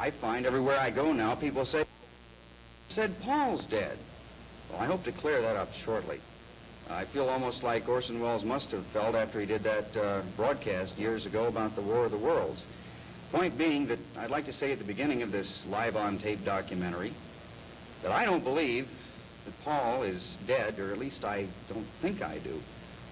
I find everywhere I go now, people said Paul's dead. Well, I hope to clear that up shortly. I feel almost like Orson Welles must have felt after he did that broadcast years ago about the War of the Worlds. Point being that I'd like to say at the beginning of this live-on-tape documentary that I don't believe that Paul is dead, or at least I don't think I do.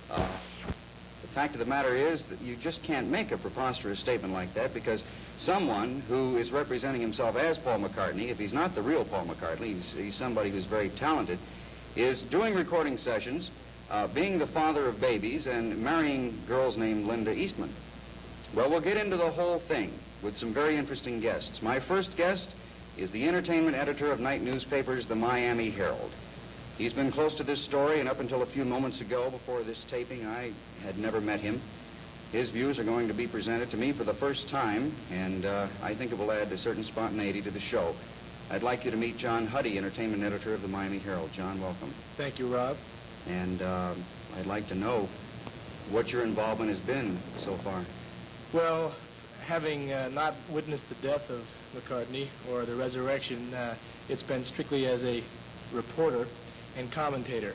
The fact of the matter is that you just can't make a preposterous statement like that, because someone who is representing himself as Paul McCartney, if he's not the real Paul McCartney, he's somebody who's very talented, is doing recording sessions, being the father of babies, and marrying girls named Linda Eastman. Well, we'll get into the whole thing with some very interesting guests. My first guest is the entertainment editor of night newspapers, the Miami Herald. He's been close to this story, and up until a few moments ago, before this taping, I had never met him. His views are going to be presented to me for the first time, and I think it will add a certain spontaneity to the show. I'd like you to meet John Huddy, entertainment editor of the Miami Herald. John, welcome. Thank you, Rob. And I'd like to know what your involvement has been so far. Well, having not witnessed the death of McCartney or the resurrection, it's been strictly as a reporter and commentator.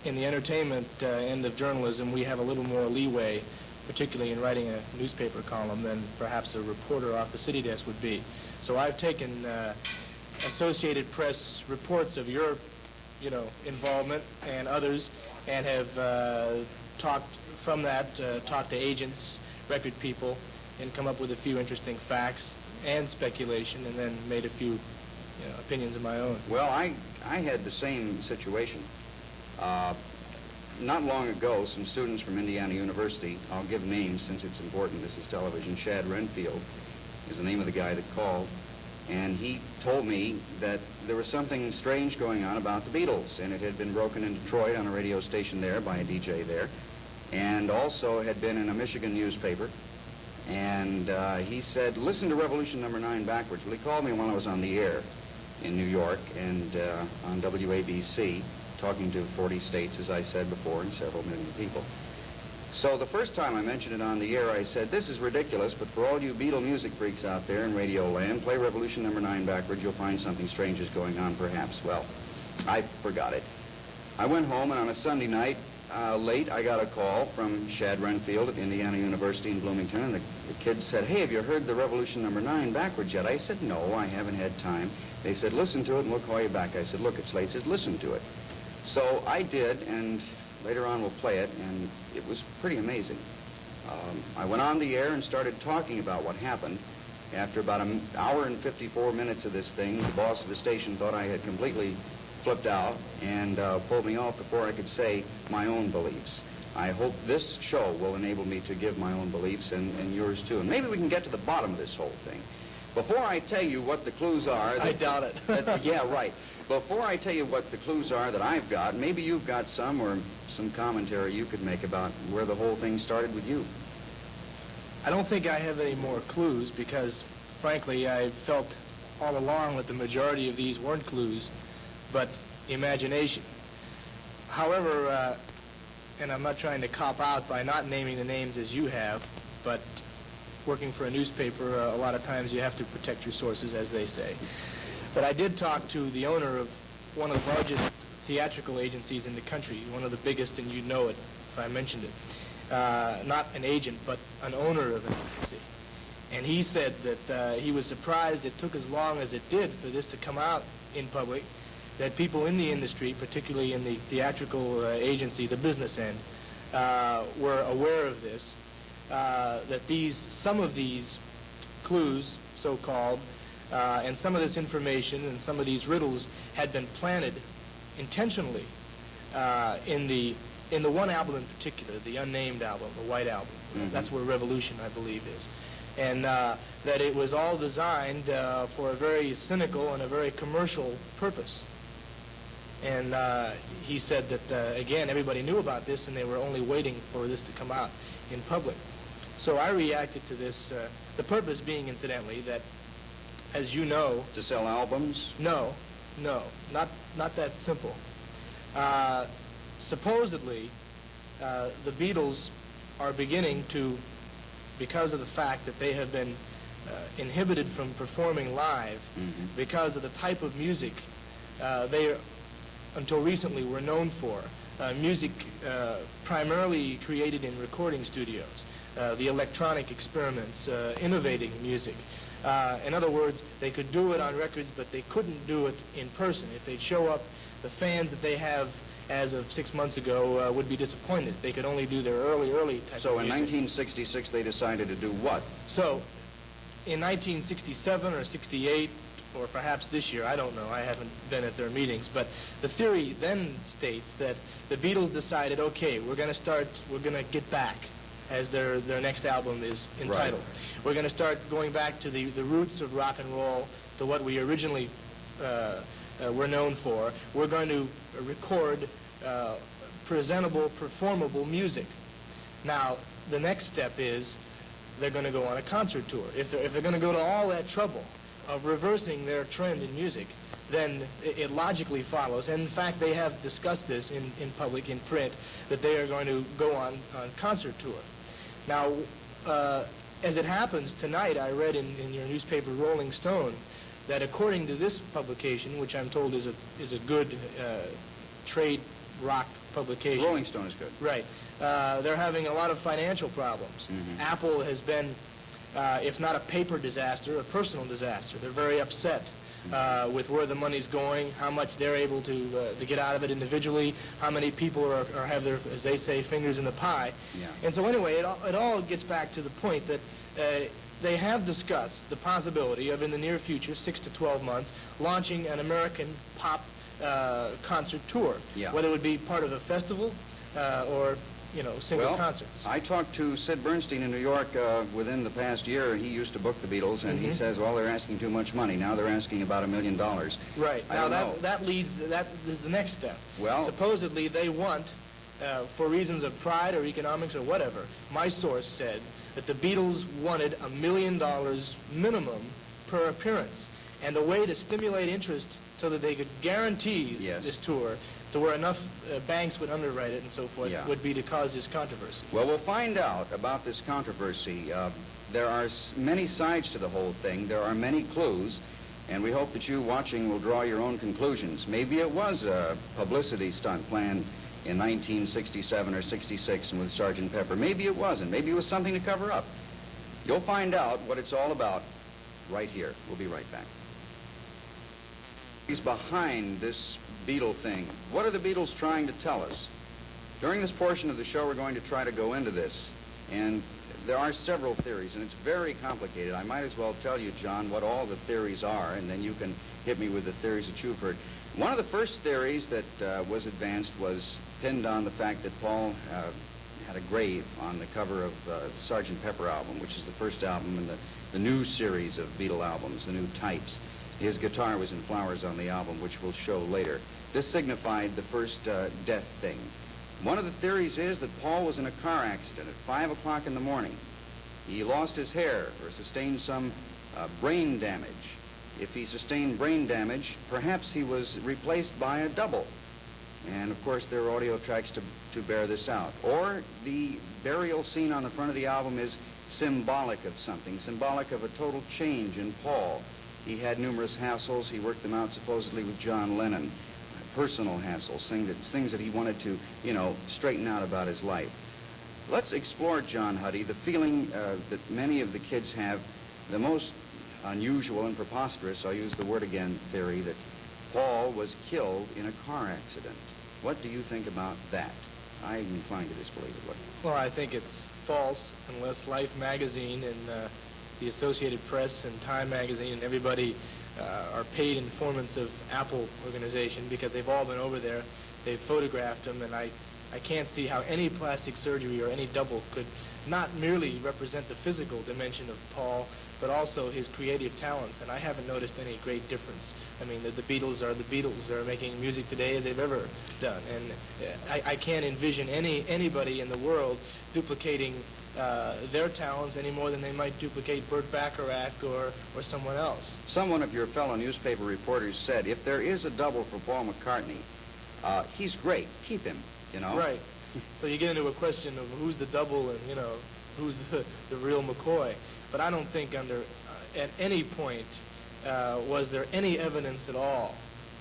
In the entertainment end of journalism, we have a little more leeway, particularly in writing a newspaper column, than perhaps a reporter off the city desk would be. So I've taken Associated Press reports of your, involvement and others, and have talked from that, talked to agents, record people, and come up with a few interesting facts and speculation, and then made a few opinions of my own. Well, I had the same situation. Not long ago, some students from Indiana University, I'll give names since it's important, this is television, Shad Renfield is the name of the guy that called, and he told me that there was something strange going on about the Beatles, and it had been broken in Detroit on a radio station there by a DJ there, and also had been in a Michigan newspaper. And he said, listen to Revolution Number 9 backwards. Well, he called me while I was on the air in New York and on WABC, talking to 40 states, as I said before, and several million people. So the first time I mentioned it on the air, I said, this is ridiculous, but for all you Beatle music freaks out there in radio land, play Revolution Number 9 backwards, you'll find something strange is going on, perhaps. Well, I forgot it. I went home, and on a Sunday night, late, I got a call from Shad Renfield at Indiana University in Bloomington, and the kids said, hey, have you heard the Revolution Number 9 backwards yet? I said, no, I haven't had time. They said, listen to it, and we'll call you back. I said, look, it's late. They said, listen to it. So I did, and later on we'll play it, and it was pretty amazing. I went on the air and started talking about what happened. After about an hour and 54 minutes of this thing, the boss of the station thought I had completely flipped out and pulled me off before I could say my own beliefs. I hope this show will enable me to give my own beliefs and yours too. And maybe we can get to the bottom of this whole thing. Before I tell you what the clues are... I doubt it. Yeah, right. Before I tell you what the clues are that I've got, maybe you've got some, or some commentary you could make about where the whole thing started with you. I don't think I have any more clues because, frankly, I felt all along that the majority of these weren't clues, but imagination. However, and I'm not trying to cop out by not naming the names as you have, but working for a newspaper, a lot of times you have to protect your sources, as they say. But I did talk to the owner of one of the largest theatrical agencies in the country, one of the biggest, and you'd know it if I mentioned it. Not an agent, but an owner of an agency. And he said that he was surprised it took as long as it did for this to come out in public, that people in the industry, particularly in the theatrical agency, the business end, were aware of this, that some of these clues, so-called, and some of this information and some of these riddles had been planted intentionally in the one album in particular, the unnamed album, the White Album. Mm-hmm. That's where Revolution, I believe, is. And that it was all designed for a very cynical and a very commercial purpose. And he said that, again, everybody knew about this and they were only waiting for this to come out in public. So I reacted to this, the purpose being, incidentally, that, as you know... To sell albums? No, not that simple. Supposedly, the Beatles are beginning to, because of the fact that they have been inhibited from performing live because of the type of music they, until recently, were known for. Music primarily created in recording studios, the electronic experiments, innovating music. In other words, they could do it on records, but they couldn't do it in person. If they'd show up, the fans that they have as of 6 months ago would be disappointed. They could only do their early type So of in music. 1966, they decided to do what? So in 1967 or 68, or perhaps this year, I don't know, I haven't been at their meetings, but the theory then states that the Beatles decided, okay, we're going to get back, as their next album is entitled. Right. We're going to start going back to the roots of rock and roll, to what we originally were known for. We're going to record presentable, performable music. Now, the next step is they're going to go on a concert tour. If they're going to go to all that trouble of reversing their trend in music, then it logically follows, and in fact they have discussed this in public, in print, that they are going to go on concert tour. Now, as it happens, tonight I read in your newspaper Rolling Stone that according to this publication, which I'm told is a good trade rock publication. Rolling Stone is good. Right. They're having a lot of financial problems. Apple has been, if not a paper disaster, a personal disaster. They're very upset with where the money's going, how much they're able to get out of it individually, how many people have their, as they say, fingers in the pie. Yeah. And so anyway, it all gets back to the point that they have discussed the possibility of, in the near future, 6 to 12 months, launching an American pop concert tour, yeah. whether it would be part of a festival or, single concerts. I talked to Sid Bernstein in New York within the past year. He used to book the Beatles, and he says, well, they're asking too much money. Now they're asking about $1 million. Right. Now that is the next step. Well, supposedly they want, for reasons of pride or economics or whatever, my source said that the Beatles wanted $1 million minimum per appearance. And the way to stimulate interest so that they could guarantee this tour, to where enough banks would underwrite it and so forth, would be to cause this controversy. Well, we'll find out about this controversy. There are many sides to the whole thing. There are many clues, and we hope that you watching will draw your own conclusions. Maybe it was a publicity stunt planned in 1967 or 66 and with Sgt. Pepper. Maybe it wasn't. Maybe it was something to cover up. You'll find out what it's all about right here. We'll be right back. He's behind this Beatle thing. What are the Beatles trying to tell us? During this portion of the show, we're going to try to go into this. And there are several theories, and it's very complicated. I might as well tell you, John, what all the theories are, and then you can hit me with the theories that you've heard. One of the first theories that was advanced was pinned on the fact that Paul had a grave on the cover of the Sgt. Pepper album, which is the first album in the new series of Beatle albums, the new types. His guitar was in flowers on the album, which we'll show later. This signified the first death thing. One of the theories is that Paul was in a car accident at 5 o'clock in the morning. He lost his hair or sustained some brain damage. If he sustained brain damage, perhaps he was replaced by a double. And, of course, there are audio tracks to bear this out. Or the burial scene on the front of the album is symbolic of something, symbolic of a total change in Paul. He had numerous hassles. He worked them out supposedly with John Lennon. Personal hassles, things that he wanted to, straighten out about his life. Let's explore, John Huddy, the feeling that many of the kids have, the most unusual and preposterous, I'll use the word again, theory that Paul was killed in a car accident. What do you think about that? I'm inclined to disbelieve it. Well, I think it's false unless Life magazine and the Associated Press and Time magazine and everybody are paid informants of Apple organization, because they've all been over there. They've photographed him, and I can't see how any plastic surgery or any double could not merely represent the physical dimension of Paul, but also his creative talents, and I haven't noticed any great difference. I mean, the Beatles are the Beatles. They're making music today as they've ever done, and I can't envision anybody in the world duplicating their talents any more than they might duplicate Burt Bacharach or someone else. Someone of your fellow newspaper reporters said, if there is a double for Paul McCartney, he's great. Keep him, Right. So you get into a question of who's the double and, who's the real McCoy. But I don't think under at any point was there any evidence at all,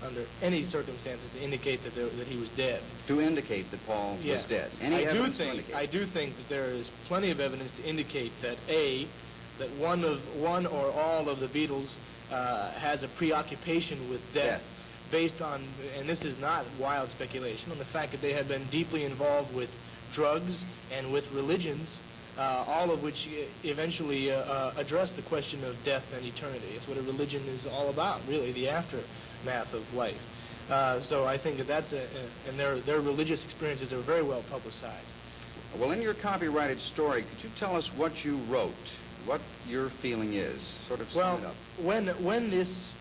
under any circumstances, to indicate that he was dead. To indicate that Paul was dead. Any evidence to indicate? I do think that there is plenty of evidence to indicate that that one or all of the Beatles has a preoccupation with death. Based on, and this is not wild speculation, on the fact that they have been deeply involved with drugs and with religions, all of which eventually address the question of death and eternity. It's what a religion is all about, really, the aftermath of life. So I think that and their religious experiences are very well publicized. Well, in your copyrighted story, could you tell us what you wrote, what your feeling is? Sort of sum it up. When this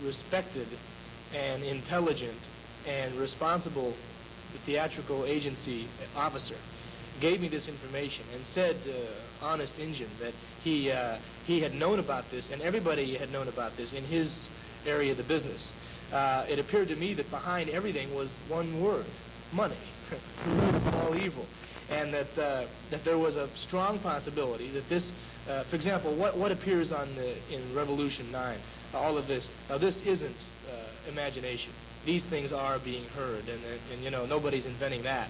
respected and intelligent and responsible theatrical agency officer gave me this information and said, honest Injun, that he had known about this, and everybody had known about this in his area of the business, it appeared to me that behind everything was one word: money. All evil. And that there was a strong possibility that this, for example, what appears in Revolution 9, all of this. Now, this isn't imagination. These things are being heard, and you know, nobody's inventing that.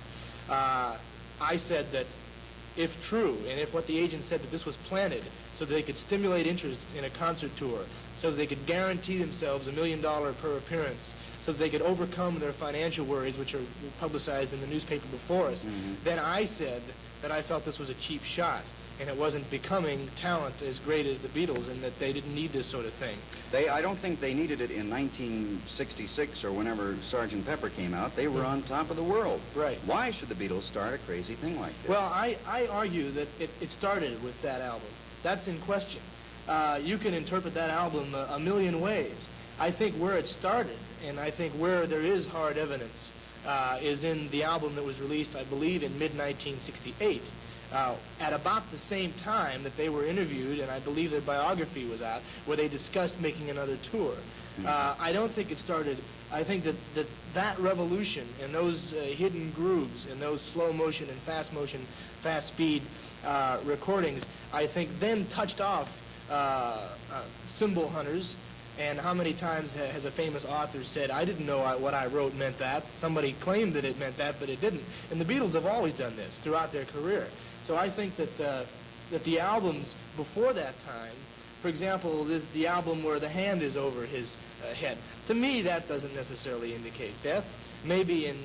I said that if true, and if what the agent said, that this was planted so that they could stimulate interest in a concert tour, so that they could guarantee themselves $1 million per appearance, so that they could overcome their financial worries, which are publicized in the newspaper before us, then I said that I felt this was a cheap shot, and it wasn't becoming talent as great as the Beatles, and that they didn't need this sort of thing. I don't think they needed it in 1966 or whenever Sgt. Pepper came out. They were on top of the world. Right. Why should the Beatles start a crazy thing like this? Well, I argue that it started with that album. That's in question. You can interpret that album a million ways. I think where it started, and I think where there is hard evidence, is in the album that was released, I believe, in mid-1968. At about the same time that they were interviewed, and I believe their biography was out, where they discussed making another tour. I don't think it started. I think that revolution and those hidden grooves and those slow motion and fast speed recordings, I think then touched off symbol hunters. And how many times has a famous author said, I didn't know what I wrote meant that. Somebody claimed that it meant that, but it didn't. And the Beatles have always done this throughout their career. So I think that the albums before that time, for example, the album where the hand is over his head, to me that doesn't necessarily indicate death. Maybe in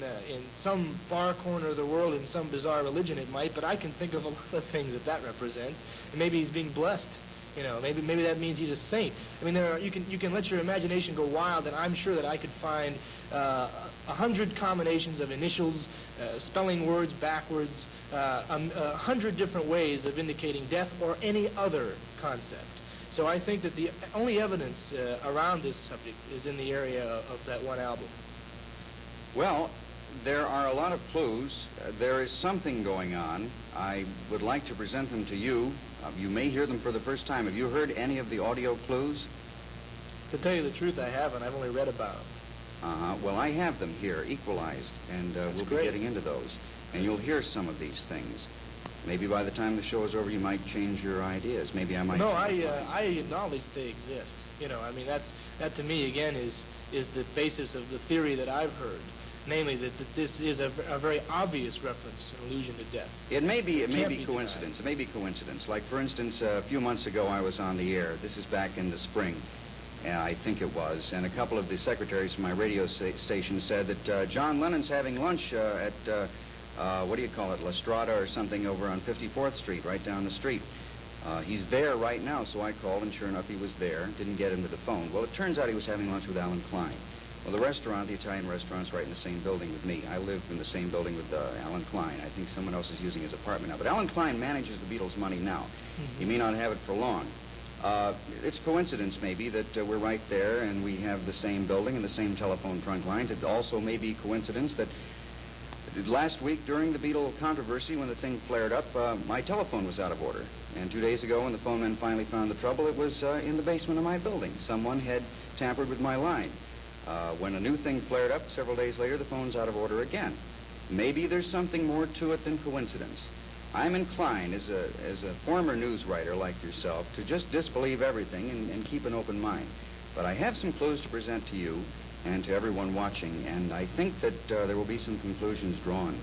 some far corner of the world, in some bizarre religion it might, but I can think of a lot of things that represents. And maybe he's being blessed. You know, maybe that means he's a saint. I mean, you can let your imagination go wild, and I'm sure that I could find 100 combinations of initials, spelling words backwards, 100 different ways of indicating death or any other concept. So I think that the only evidence around this subject is in the area of that one album. Well, there are a lot of clues. There is something going on. I would like to present them to you. You may hear them for the first time. Have you heard any of the audio clues? To tell you the truth, I haven't. I've only read about them. Well, I have them here, equalized, and we'll be getting into those. And you'll hear some of these things. Maybe by the time the show is over, you might change your ideas. Maybe I might. No, I acknowledge they exist. You know, I mean, that to me again is the basis of the theory that I've heard. Namely, that this is a very obvious reference, an allusion to death. It may be coincidence. It may be coincidence. Like, for instance, a few months ago, I was on the air. This is back in the spring, I think it was. And a couple of the secretaries from my radio station said that John Lennon's having lunch at, what do you call it, La Strada or something over on 54th Street, right down the street. He's there right now, so I called, and sure enough, he was there. Didn't get him to the phone. Well, it turns out he was having lunch with Alan Klein. Well, the restaurant, the Italian restaurant's right in the same building with me. I live in the same building with Alan Klein. I think someone else is using his apartment now. But Alan Klein manages the Beatles' money now. He may not have it for long. It's coincidence, maybe, that we're right there and we have the same building and the same telephone trunk lines. It also may be coincidence that last week during the Beatle controversy, when the thing flared up, my telephone was out of order. And 2 days ago, when the phone men finally found the trouble, it was in the basement of my building. Someone had tampered with my line. When a new thing flared up, several days later, the phone's out of order again. Maybe there's something more to it than coincidence. I'm inclined, as a former news writer like yourself, to just disbelieve everything and keep an open mind. But I have some clues to present to you and to everyone watching, and I think that there will be some conclusions drawn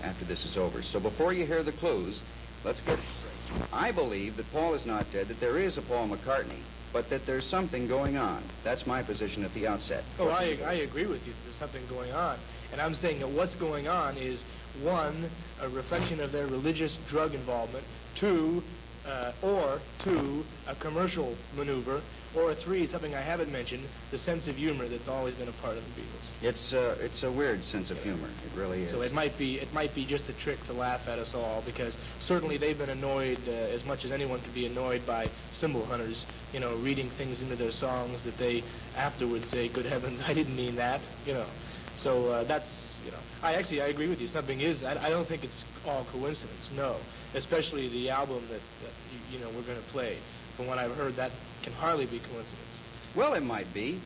after this is over. So before you hear the clues, let's get straight. I believe that Paul is not dead, that there is a Paul McCartney, but that there's something going on. That's my position at the outset. Oh, I agree with you. There's something going on. And I'm saying that what's going on is, one, a reflection of their religious drug involvement, two, a commercial maneuver, or three, something I haven't mentioned, the sense of humor that's always been a part of the Beatles. It's a weird sense of humor. It really is. So it might be just a trick to laugh at us all, because certainly they've been annoyed as much as anyone could be annoyed by symbol hunters, reading things into their songs that they afterwards say, "Good heavens, I didn't mean that," So that's, I agree with you. Something is, I don't think it's all coincidence, no. Especially the album that we're going to play. From what I've heard, that can hardly be coincidence. Well, it might be.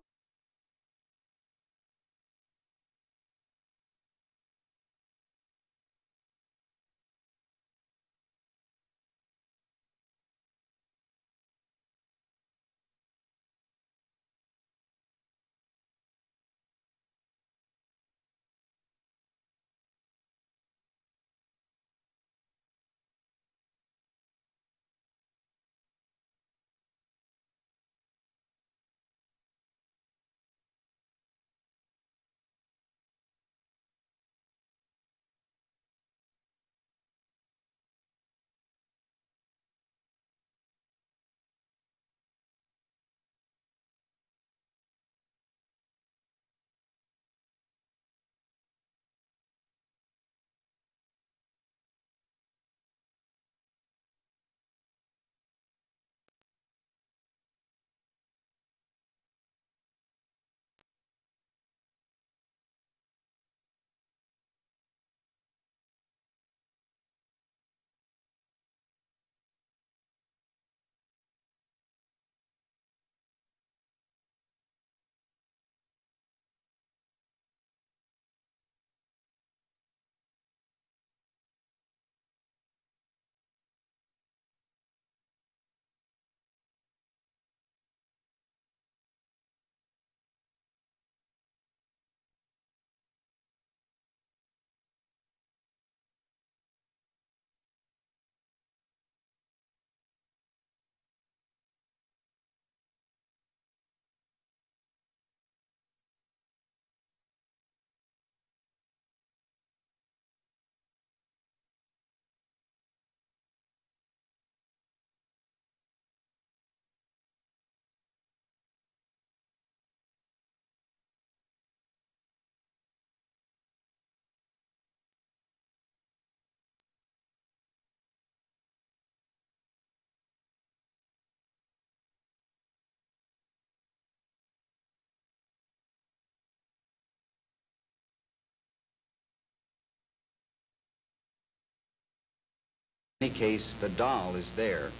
In any case, the doll is there,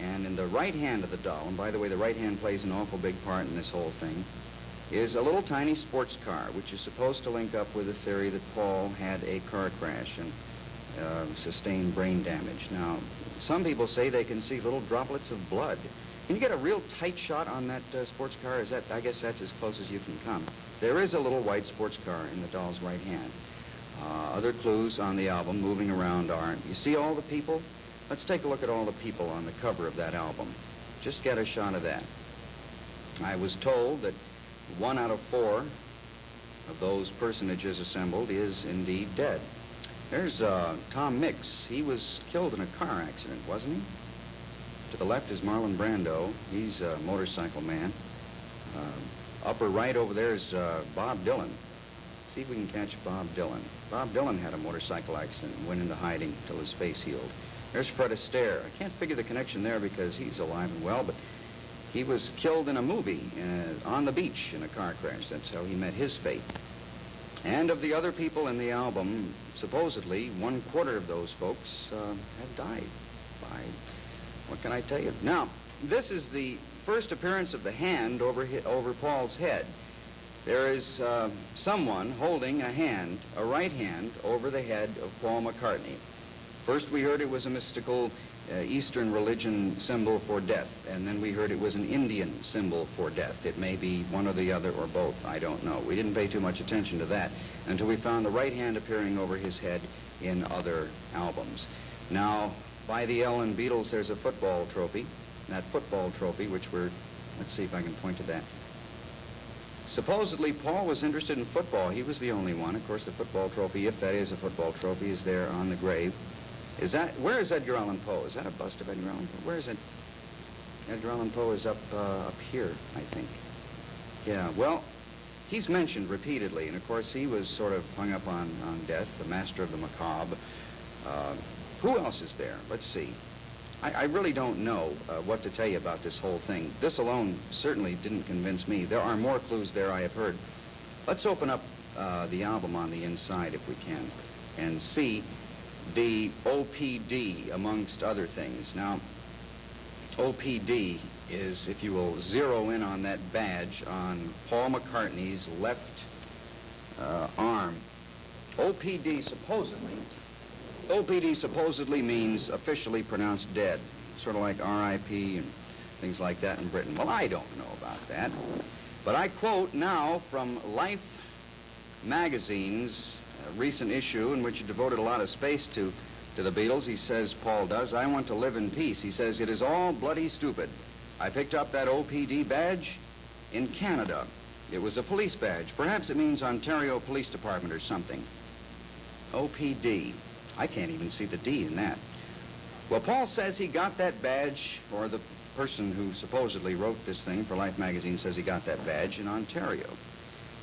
and in the right hand of the doll, and by the way, the right hand plays an awful big part in this whole thing, is a little tiny sports car, which is supposed to link up with the theory that Paul had a car crash and sustained brain damage. Now, some people say they can see little droplets of blood. Can you get a real tight shot on that sports car? I guess that's as close as you can come. There is a little white sports car in the doll's right hand. Other clues on the album moving around are, you see all the people? Let's take a look at all the people on the cover of that album. Just get a shot of that. I was told that 1 out of 4 of those personages assembled is indeed dead. There's Tom Mix. He was killed in a car accident, wasn't he? To the left is Marlon Brando. He's a motorcycle man. Upper right over there is Bob Dylan. See if we can catch Bob Dylan. Bob Dylan had a motorcycle accident and went into hiding till his face healed. There's Fred Astaire. I can't figure the connection there because he's alive and well, but he was killed in a movie on the beach in a car crash. That's how he met his fate. And of the other people in the album, supposedly 1/4 of those folks have died by, what can I tell you? Now, this is the first appearance of the hand over Paul's head. There is someone holding a hand, a right hand, over the head of Paul McCartney. First we heard it was a mystical Eastern religion symbol for death, and then we heard it was an Indian symbol for death. It may be one or the other or both, I don't know. We didn't pay too much attention to that until we found the right hand appearing over his head in other albums. Now, by the Ellen Beatles, there's a football trophy. That football trophy, which let's see if I can point to that. Supposedly, Paul was interested in football. He was the only one. Of course, the football trophy, if that is a football trophy, is there on the grave. Where is Edgar Allan Poe? Is that a bust of Edgar Allan Poe? Where is it? Edgar Allan Poe is up here, I think. Yeah, well, he's mentioned repeatedly, and of course he was sort of hung up on death, the master of the macabre. Who else is there? Let's see. I really don't know what to tell you about this whole thing. This alone certainly didn't convince me. There are more clues there, I have heard. Let's open up the album on the inside, if we can, and see the OPD, amongst other things. Now, OPD is, if you will zero in on that badge on Paul McCartney's left arm, OPD supposedly means officially pronounced dead, sort of like RIP and things like that in Britain. Well, I don't know about that, but I quote now from Life magazine's recent issue, in which he devoted a lot of space to the Beatles. He says, Paul does, "I want to live in peace." He says, "It is all bloody stupid. I picked up that OPD badge in Canada. It was a police badge. Perhaps it means Ontario Police Department or something. OPD. I can't even see the D in that." Well, Paul says he got that badge, or the person who supposedly wrote this thing for Life magazine says he got that badge in Ontario.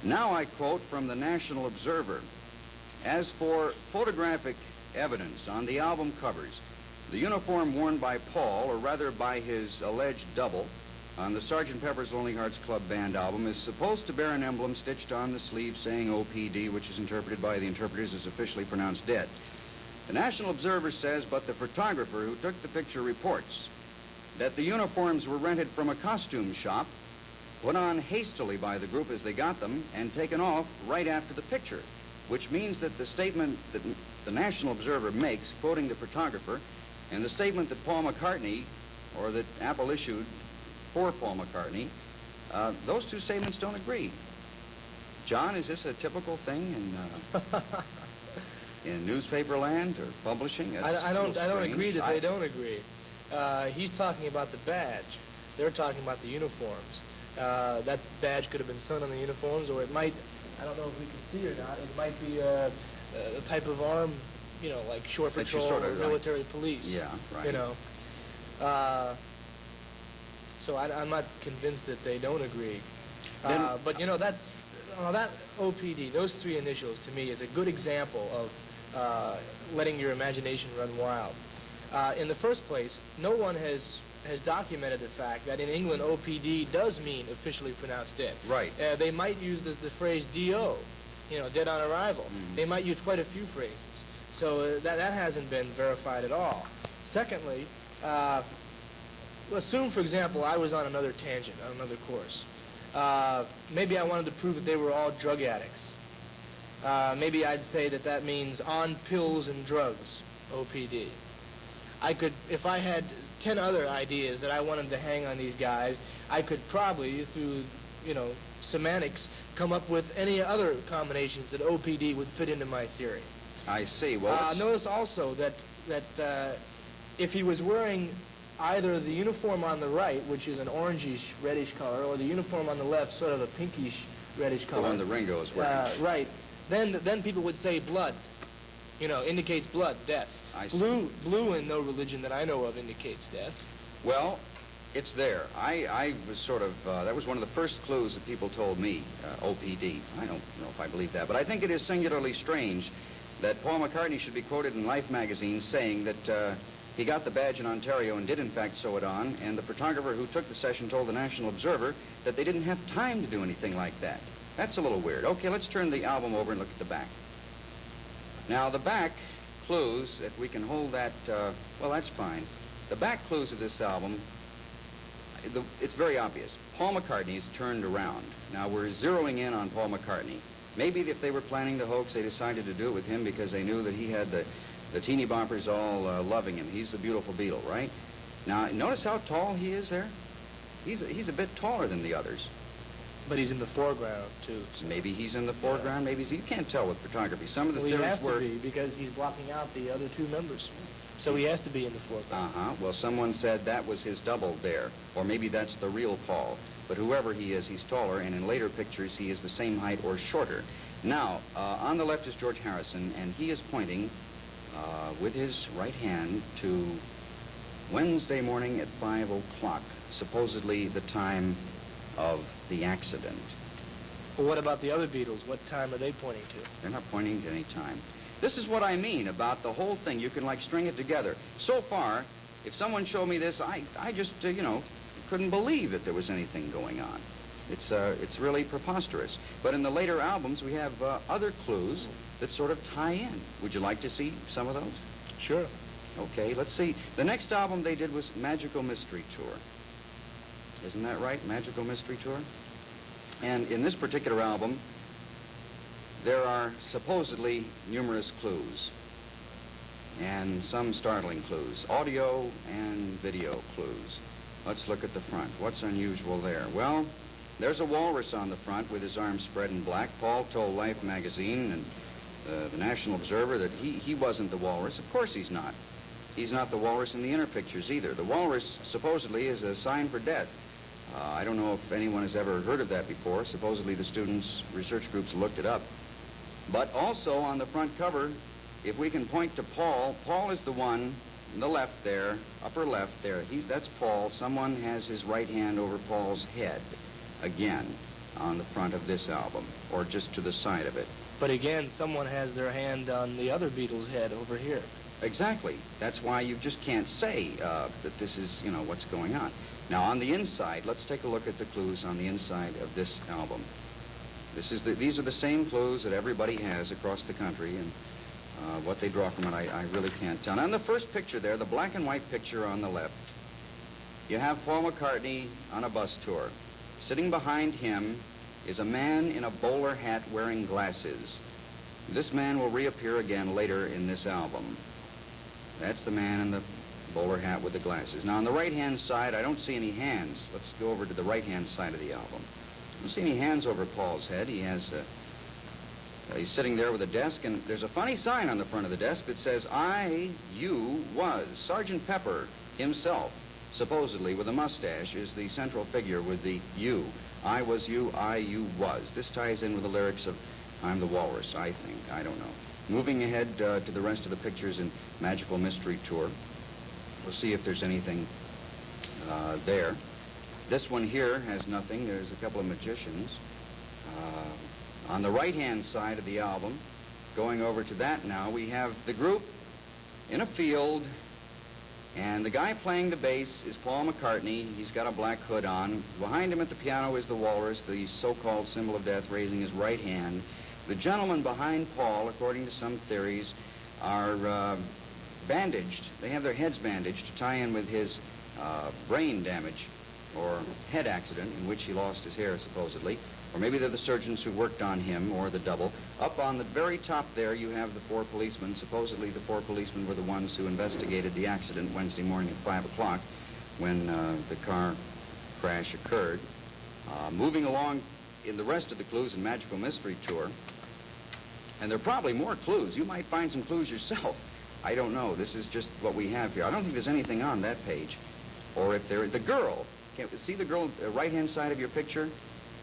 Now I quote from the National Observer. "As for photographic evidence on the album covers, the uniform worn by Paul, or rather by his alleged double, on the Sgt. Pepper's Lonely Hearts Club Band album is supposed to bear an emblem stitched on the sleeve saying OPD, which is interpreted by the interpreters as officially pronounced dead. The National Observer says, but the photographer who took the picture reports that the uniforms were rented from a costume shop, put on hastily by the group as they got them, and taken off right after the picture, which means that the statement that the National Observer makes, quoting the photographer, and the statement that Paul McCartney, or that Apple issued for Paul McCartney, those two statements don't agree. John, is this a typical thing in newspaper land or publishing? I don't agree that they don't agree. He's talking about the badge. They're talking about the uniforms. That badge could have been sewn on the uniforms, or it might, I don't know if we can see or not, it might be a type of arm, you know, like shore patrol sort of, or military police. Yeah, right. You know. So I'm not convinced that they don't agree. But, you know, that OPD, those three initials, to me, is a good example of letting your imagination run wild. In the first place, no one has documented the fact that in England, OPD does mean officially pronounced dead. Right. They might use the phrase DO, you know, dead on arrival. Mm-hmm. They might use quite a few phrases. So that hasn't been verified at all. Secondly, assume, for example, I was on another tangent, on another course. Maybe I wanted to prove that they were all drug addicts. Maybe I'd say that means on pills and drugs, OPD. I could, if I had 10 other ideas that I wanted to hang on these guys, I could probably, through, you know, semantics, come up with any other combinations that OPD would fit into my theory. I see. Well, notice also that if he was wearing either the uniform on the right, which is an orangish, reddish color, or the uniform on the left, sort of a pinkish, reddish color. The one that Ringo is wearing. Right. Then people would say blood. You know, indicates blood, death. I see. Blue in no religion that I know of indicates death. Well, it's there. I was sort of, that was one of the first clues that people told me, OPD. I don't know if I believe that, but I think it is singularly strange that Paul McCartney should be quoted in Life magazine saying that he got the badge in Ontario and did in fact sew it on, and the photographer who took the session told the National Observer that they didn't have time to do anything like that. That's a little weird. Okay, let's turn the album over and look at the back. Now, the back clues, if we can hold that, well, that's fine. The back clues of this album, it's very obvious. Paul McCartney is turned around. Now, we're zeroing in on Paul McCartney. Maybe if they were planning the hoax, they decided to do it with him because they knew that he had the The teeny boppers all loving him. He's the beautiful Beatle, right? Now, notice how tall he is there? He's a bit taller than the others. But he's in the foreground, too. So. Maybe he's in the foreground, maybe you can't tell with photography. Some of the Well, he theories has were... to be, because he's blocking out the other two members. So he has to be in the foreground. Well, someone said that was his double there, or maybe that's the real Paul. But whoever he is, he's taller, and in later pictures, he is the same height or shorter. Now, on the left is George Harrison, and he is pointing with his right hand to Wednesday morning at 5 o'clock, supposedly the time of the accident. Well, what about the other Beatles? What time are they pointing to? They're not pointing to any time. This is what I mean about the whole thing. You can, like, string it together. So far, if someone showed me this, I just, couldn't believe that there was anything going on. It's really preposterous. But in the later albums, we have other clues that sort of tie in. Would you like to see some of those? Sure. Okay, let's see. The next album they did was Magical Mystery Tour. Isn't that right? Magical Mystery Tour? And in this particular album, there are supposedly numerous clues, and some startling clues, audio and video clues. Let's look at the front. What's unusual there? Well, there's a walrus on the front with his arms spread in black. Paul told Life magazine and the National Observer that he wasn't the walrus. Of course he's not. He's not the walrus in the inner pictures either. The walrus supposedly is a sign for death. I don't know if anyone has ever heard of that before. Supposedly the students' research groups looked it up. But also on the front cover, if we can point to Paul, Paul is the one on the left there, upper left there. That's Paul. Someone has his right hand over Paul's head, again, on the front of this album, or just to the side of it. But again, someone has their hand on the other Beatles' head over here. Exactly. That's why you just can't say that this is, what's going on. Now, on the inside, let's take a look at the clues on the inside of this album. These are the same clues that everybody has across the country, and what they draw from it, I really can't tell. Now, on the first picture there, the black and white picture on the left, you have Paul McCartney on a bus tour. Sitting behind him is a man in a bowler hat wearing glasses. This man will reappear again later in this album. That's the man in the bowler hat with the glasses. Now, on the right-hand side, I don't see any hands. Let's go over to the right-hand side of the album. I don't see any hands over Paul's head. He's sitting there with a desk, and there's a funny sign on the front of the desk that says, I, you, was. Sergeant Pepper himself, supposedly with a mustache, is the central figure with the you. I was you, I, you was. This ties in with the lyrics of I'm the Walrus, I think. I don't know. Moving ahead to the rest of the pictures in Magical Mystery Tour, we'll see if there's anything there. This one here has nothing. There's a couple of magicians. On the right-hand side of the album, going over to that now, we have the group in a field, and the guy playing the bass is Paul McCartney. He's got a black hood on. Behind him at the piano is the walrus, the so-called symbol of death, raising his right hand. The gentlemen behind Paul, according to some theories, are bandaged. They have their heads bandaged to tie in with his brain damage or head accident in which he lost his hair, supposedly. Or maybe they're the surgeons who worked on him, or the double. Up on the very top there, you have the four policemen. Supposedly the four policemen were the ones who investigated the accident Wednesday morning at 5 o'clock when the car crash occurred. Moving along in the rest of the clues in Magical Mystery Tour, and there are probably more clues. You might find some clues yourself. I don't know. This is just what we have here. I don't think there's anything on that page. Or if there, the girl, see the girl, right-hand side of your picture?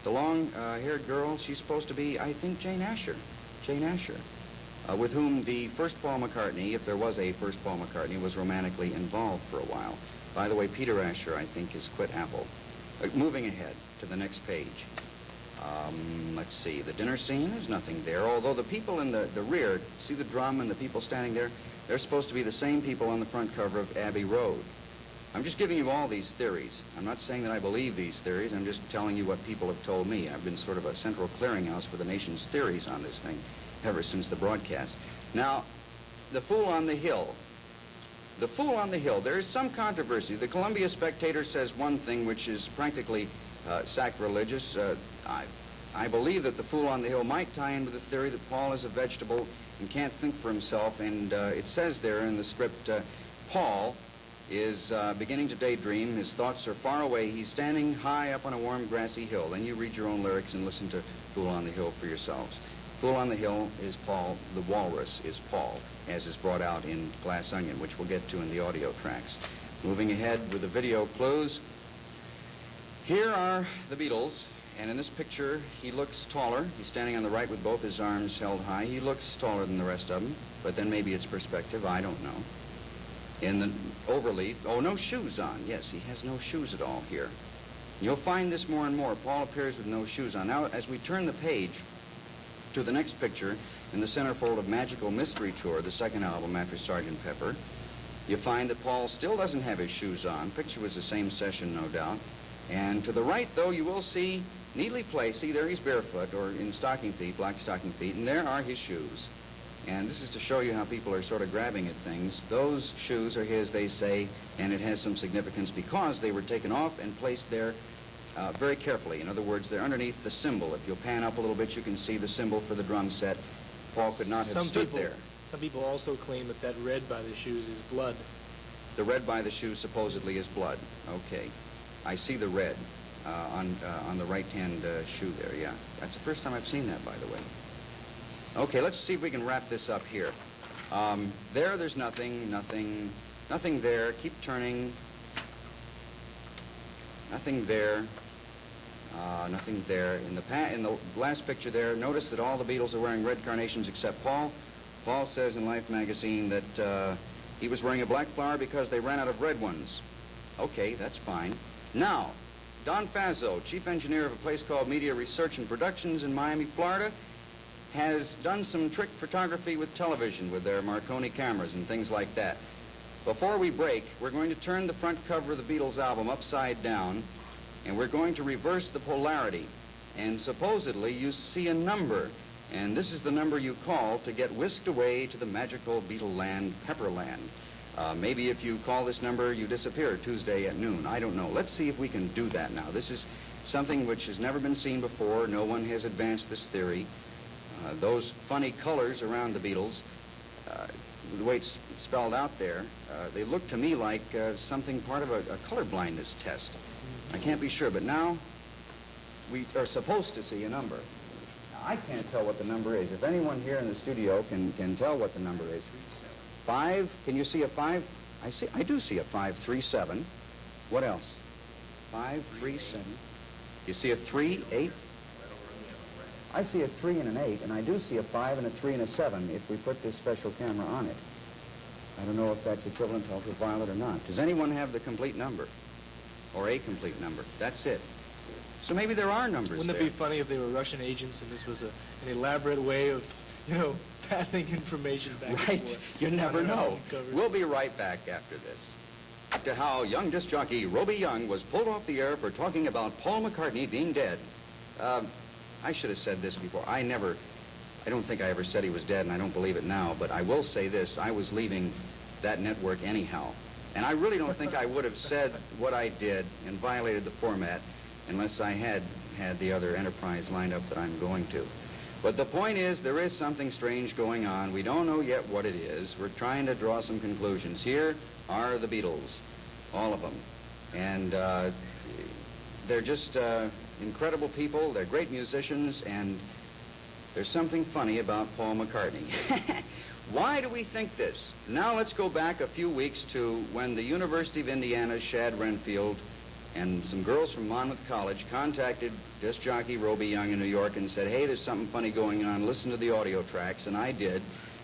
The long-haired girl, she's supposed to be, I think, Jane Asher. Jane Asher, with whom the first Paul McCartney, if there was a first Paul McCartney, was romantically involved for a while. By the way, Peter Asher, I think, has quit Apple. Moving ahead to the next page. Let's see, the dinner scene, there's nothing there, although the people in the rear, see the drum and the people standing there? They're supposed to be the same people on the front cover of Abbey Road. I'm just giving you all these theories. I'm not saying that I believe these theories. I'm just telling you what people have told me. I've been sort of a central clearinghouse for the nation's theories on this thing ever since the broadcast. Now, the Fool on the Hill. The Fool on the Hill. There is some controversy. The Columbia Spectator says one thing which is practically sacrilegious. I believe that the Fool on the Hill might tie in with the theory that Paul is a vegetable and can't think for himself, and it says there in the script, Paul is beginning to daydream. His thoughts are far away. He's standing high up on a warm, grassy hill. Then you read your own lyrics and listen to Fool on the Hill for yourselves. Fool on the Hill is Paul. The walrus is Paul, as is brought out in Glass Onion, which we'll get to in the audio tracks. Moving ahead with the video clues, here are the Beatles, and in this picture, he looks taller. He's standing on the right with both his arms held high. He looks taller than the rest of them, but then maybe it's perspective. I don't know. In the overleaf, oh, no shoes on. Yes, he has no shoes at all here. You'll find this more and more. Paul appears with no shoes on. Now, as we turn the page to the next picture, in the centerfold of Magical Mystery Tour, the second album after Sgt. Pepper, you find that Paul still doesn't have his shoes on. Picture was the same session, no doubt. And to the right, though, you will see neatly placed, see there he's barefoot, or in stocking feet, black stocking feet, and there are his shoes. And this is to show you how people are sort of grabbing at things. Those shoes are his, they say, and it has some significance because they were taken off and placed there very carefully. In other words, they're underneath the symbol. If you'll pan up a little bit, you can see the symbol for the drum set. Paul could not have stood there. Some people also claim that that red by the shoes is blood. The red by the shoes supposedly is blood. Okay. I see the red on the right-hand shoe there, yeah. That's the first time I've seen that, by the way. Okay, let's see if we can wrap this up here. There's nothing there. Keep turning. Nothing there. Nothing there. In the last picture there, notice that all the Beatles are wearing red carnations except Paul. Paul says in Life magazine that he was wearing a black flower because they ran out of red ones. Okay, that's fine. Now, Don Fazzo, chief engineer of a place called Media Research and Productions in Miami, Florida, has done some trick photography with television with their Marconi cameras and things like that. Before we break, we're going to turn the front cover of the Beatles album upside down, and we're going to reverse the polarity. And supposedly you see a number, and this is the number you call to get whisked away to the magical Beatle land, Pepperland. Maybe if you call this number, you disappear Tuesday at noon. I don't know. Let's see if we can do that now. This is something which has never been seen before. No one has advanced this theory. Those funny colors around the Beatles, the way it's spelled out there, they look to me like something part of a color blindness test. I can't be sure, but now we are supposed to see a number. Now, I can't tell what the number is. If anyone here in the studio can tell what the number is. 5, can you see a 5? I do see a 537. What else? 537. You see a 3, 8? I see a 3 and an 8, and I do see a 5 and a 3 and a 7 if we put this special camera on it. I don't know if that's equivalent to ultraviolet or not. Does anyone have the complete number? Or a complete number? That's it. So maybe there are numbers Wouldn't it be funny if they were Russian agents and this was an elaborate way of, passing information back and Right. forth? You never know. We'll be right back after this. To how young disc jockey Roby Young was pulled off the air for talking about Paul McCartney being dead. I should have said this before. I don't think I ever said he was dead, and I don't believe it now, but I will say this. I was leaving that network anyhow. And I really don't think I would have said what I did and violated the format unless I had the other enterprise lined up that I'm going to. But the point is, there is something strange going on. We don't know yet what it is. We're trying to draw some conclusions. Here are the Beatles, all of them. And they're just incredible people. They're great musicians, and there's something funny about Paul McCartney. Why do we think this? Now let's go back a few weeks to when the University of Indiana's Shad Renfield and some girls from Monmouth College contacted disc jockey Roby Young in New York and said, hey, there's something funny going on. Listen to the audio tracks. And I did,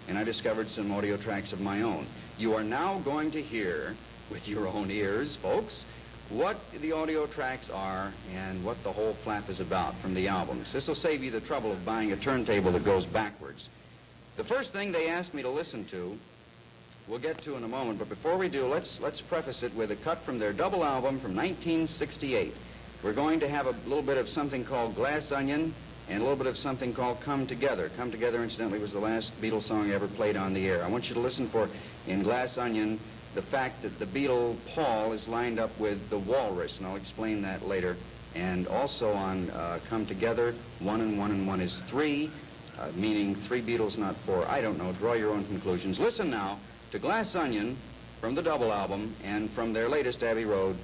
and I discovered some audio tracks of my own. You are now going to hear, with your own ears, folks, what the audio tracks are and what the whole flap is about from the albums. This will save you the trouble of buying a turntable that goes backwards. The first thing they asked me to listen to, we'll get to in a moment, but before we do, let's preface it with a cut from their double album from 1968. We're going to have a little bit of something called Glass Onion and a little bit of something called Come Together. Come Together, incidentally, was the last Beatles song ever played on the air. I want you to listen for, in Glass Onion, the fact that the Beatle Paul is lined up with the walrus, and I'll explain that later. And also on Come Together, 1 and 1 and 1 is 3, meaning 3 Beatles, not 4. I don't know. Draw your own conclusions. Listen now to Glass Onion from the double album and from their latest Abbey Road,